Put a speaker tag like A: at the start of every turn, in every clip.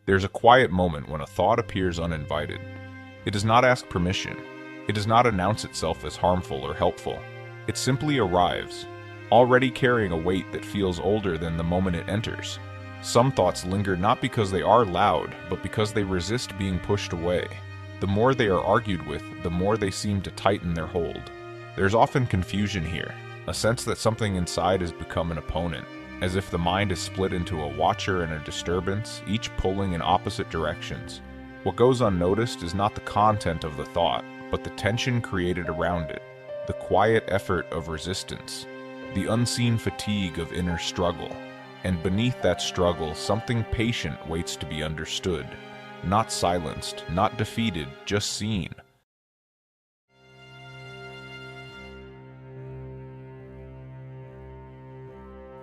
A: There's a quiet moment when a thought appears uninvited. It does not ask permission. It does not announce itself as harmful or helpful. It simply arrives, already carrying a weight that feels older than the moment it enters. Some thoughts linger not because they are loud, but because they resist being pushed away. The more they are argued with, the more they seem to tighten their hold. There's often confusion here, a sense that something inside has become an opponent, as if the mind is split into a watcher and a disturbance, each pulling in opposite directions. What goes unnoticed is not the content of the thought, but the tension created around it, the quiet effort of resistance, the unseen fatigue of inner struggle. And beneath that struggle, something patient waits to be understood. Not silenced, not defeated, just seen.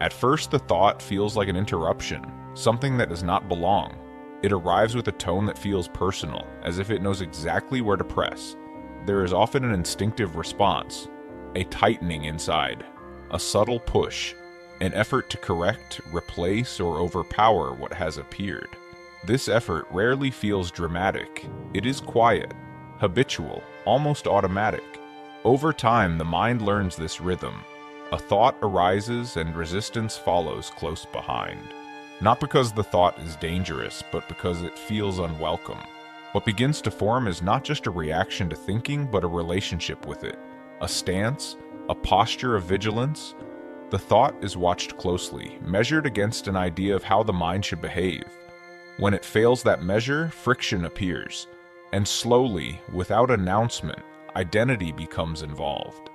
A: At first, the thought feels like an interruption, something that does not belong. It arrives with a tone that feels personal, as if it knows exactly where to press. There is often an instinctive response, a tightening inside, a subtle push, an effort to correct, replace, or overpower what has appeared. This effort rarely feels dramatic. It is quiet, habitual, almost automatic. Over time, the mind learns this rhythm. A thought arises and resistance follows close behind. Not because the thought is dangerous, but because it feels unwelcome. What begins to form is not just a reaction to thinking, but a relationship with it. A stance, a posture of vigilance. The thought is watched closely, measured against an idea of how the mind should behave. When it fails that measure, friction appears, and slowly, without announcement, identity becomes involved.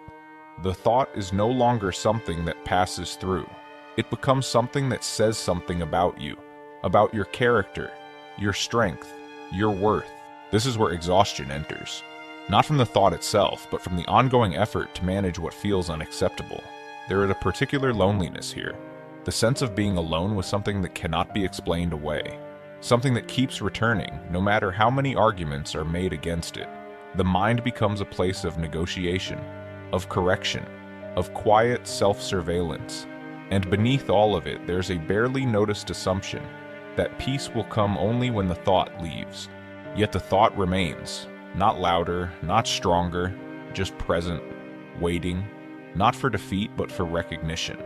A: The thought is no longer something that passes through. It becomes something that says something about you, about your character, your strength, your worth. This is where exhaustion enters. Not from the thought itself, but from the ongoing effort to manage what feels unacceptable. There is a particular loneliness here, the sense of being alone with something that cannot be explained away. Something that keeps returning, no matter how many arguments are made against it. The mind becomes a place of negotiation, of correction, of quiet self-surveillance. And beneath all of it, there's a barely noticed assumption that peace will come only when the thought leaves. Yet the thought remains, not louder, not stronger, just present, waiting, not for defeat, but for recognition.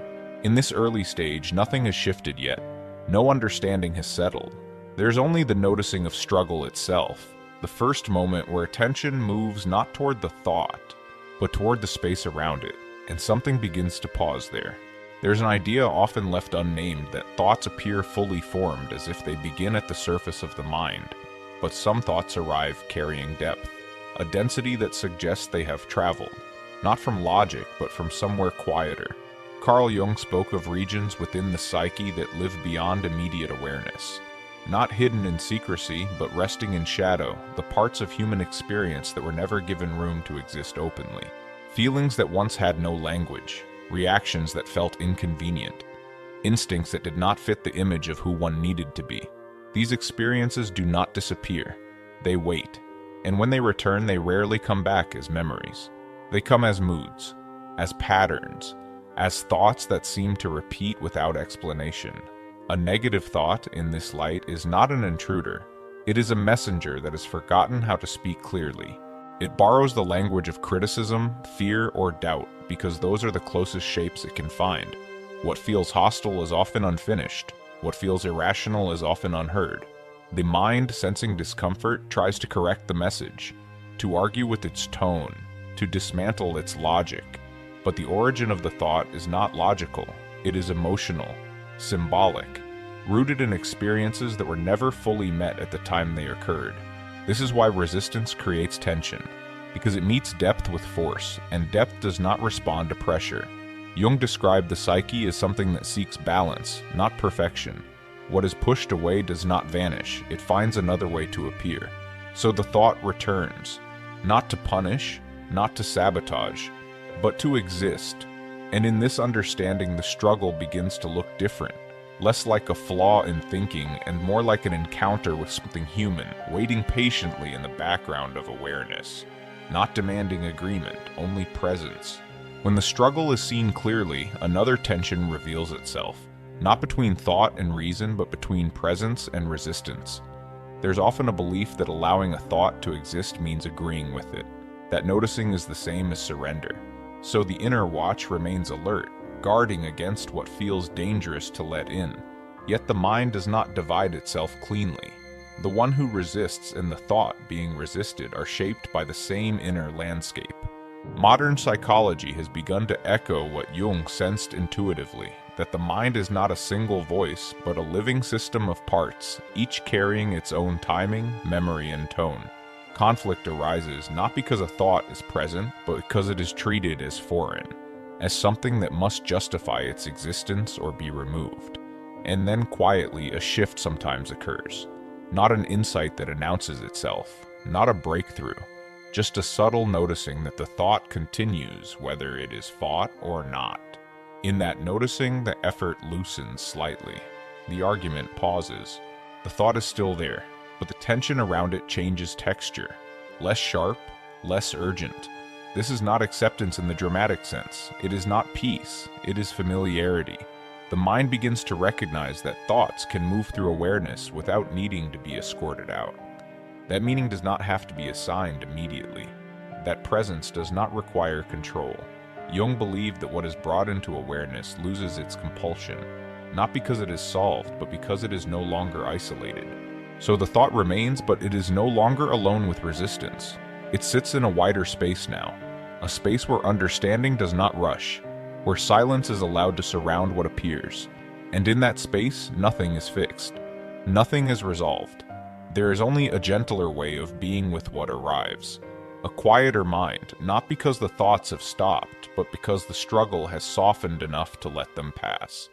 A: In this early stage, nothing has shifted yet. No understanding has settled. There's only the noticing of struggle itself, the first moment where attention moves not toward the thought, but toward the space around it, and something begins to pause there. There's an idea often left unnamed that thoughts appear fully formed as if they begin at the surface of the mind, but some thoughts arrive carrying depth, a density that suggests they have traveled, not from logic, but from somewhere quieter. Carl Jung spoke of regions within the psyche that live beyond immediate awareness. Not hidden in secrecy, but resting in shadow, the parts of human experience that were never given room to exist openly. Feelings that once had no language, reactions that felt inconvenient, instincts that did not fit the image of who one needed to be. These experiences do not disappear. They wait, and when they return, they rarely come back as memories. They come as moods, as patterns, as thoughts that seem to repeat without explanation. A negative thought, in this light, is not an intruder. It is a messenger that has forgotten how to speak clearly. It borrows the language of criticism, fear, or doubt, because those are the closest shapes it can find. What feels hostile is often unfinished. What feels irrational is often unheard. The mind, sensing discomfort, tries to correct the message, to argue with its tone, to dismantle its logic. But the origin of the thought is not logical. It is emotional, symbolic, rooted in experiences that were never fully met at the time they occurred. This is why resistance creates tension, because it meets depth with force, and depth does not respond to pressure. Jung described the psyche as something that seeks balance, not perfection. What is pushed away does not vanish, it finds another way to appear. So the thought returns, not to punish, not to sabotage, but to exist. And in this understanding, the struggle begins to look different, less like a flaw in thinking and more like an encounter with something human, waiting patiently in the background of awareness, not demanding agreement, only presence. When the struggle is seen clearly, another tension reveals itself, not between thought and reason, but between presence and resistance. There's often a belief that allowing a thought to exist means agreeing with it, that noticing is the same as surrender. So the inner watch remains alert, guarding against what feels dangerous to let in. Yet the mind does not divide itself cleanly. The one who resists and the thought being resisted are shaped by the same inner landscape. Modern psychology has begun to echo what Jung sensed intuitively, that the mind is not a single voice, but a living system of parts, each carrying its own timing, memory, and tone. Conflict arises not because a thought is present, but because it is treated as foreign, as something that must justify its existence or be removed. And then quietly a shift sometimes occurs. Not an insight that announces itself, not a breakthrough, just a subtle noticing that the thought continues whether it is fought or not. In that noticing, the effort loosens slightly. The argument pauses. The thought is still there, but the tension around it changes texture. Less sharp, less urgent. This is not acceptance in the dramatic sense. It is not peace. It is familiarity. The mind begins to recognize that thoughts can move through awareness without needing to be escorted out. That meaning does not have to be assigned immediately. That presence does not require control. Jung believed that what is brought into awareness loses its compulsion, not because it is solved, but because it is no longer isolated. So the thought remains, but it is no longer alone with resistance. It sits in a wider space now, a space where understanding does not rush, where silence is allowed to surround what appears. And in that space, nothing is fixed. Nothing is resolved. There is only a gentler way of being with what arrives. A quieter mind, not because the thoughts have stopped, but because the struggle has softened enough to let them pass.